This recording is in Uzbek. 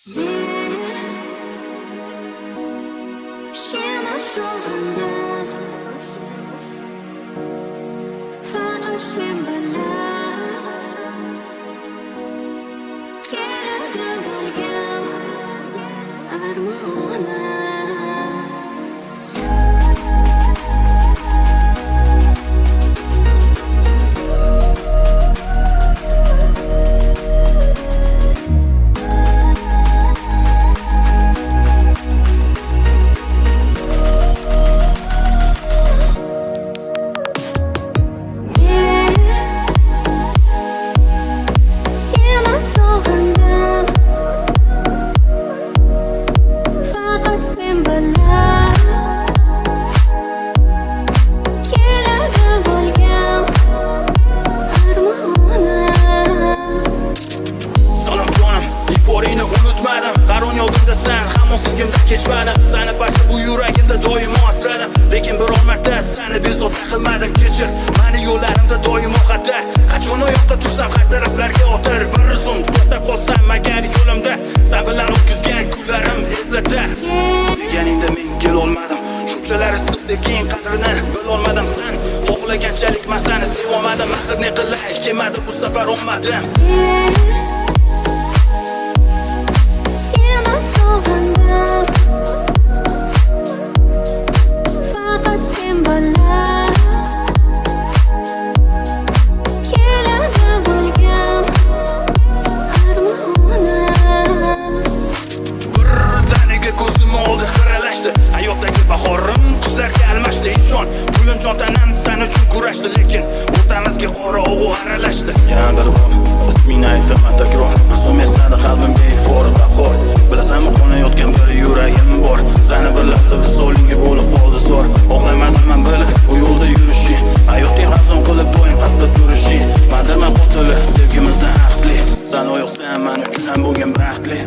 Seni soğanlar Fakat sen bana Keragi bo'lgan armonim kechmadim, seni barcha bu yuragimda doimo asradim. Lekin biror marta seni bezovta qilmadim. Kechir, meni yo'llarimda doimo xatar. Qachon oyoqqa tursam har taraflarga otar. Bir zum to'xtab qolsam agar yo'limda, sen bilan o'tkazgan kunlarim eslatar. Deganingda men kelolmadim. Shunchalar issiq sekin qadrini bilolmadim. Sen xohlaganchalik men seni sevolmadim. Axir ne qilay, kelmadi bu safar olmadim. Seni so'g'indim Faqat sen bana Keladi bo'lgan armonim Birdaniga ko'zim oldi xiralashdi. Hayotdagi bahorim qizlarga almashdi. Ishon, pulim jon tanam sen uchun kurashdi. Lekin o'rtamizga qora o'g'u aralashdi. Yana bir bor, ismingni aytaman takror. Bir so'm esnadi qalbimga ifor bahor. Bilasanmi qonayotgan bir yuragim bor. Seni bir lahza visolingga bo'lib qoldi zor. Xohlamadim men bilib bu yo'lda yurishing. Hayotning razon qilib doim qattiq turishing. Mandirman qotili sevgimizda haqli. Sen oyoqsan men uchun ham bo'lgan baxtli.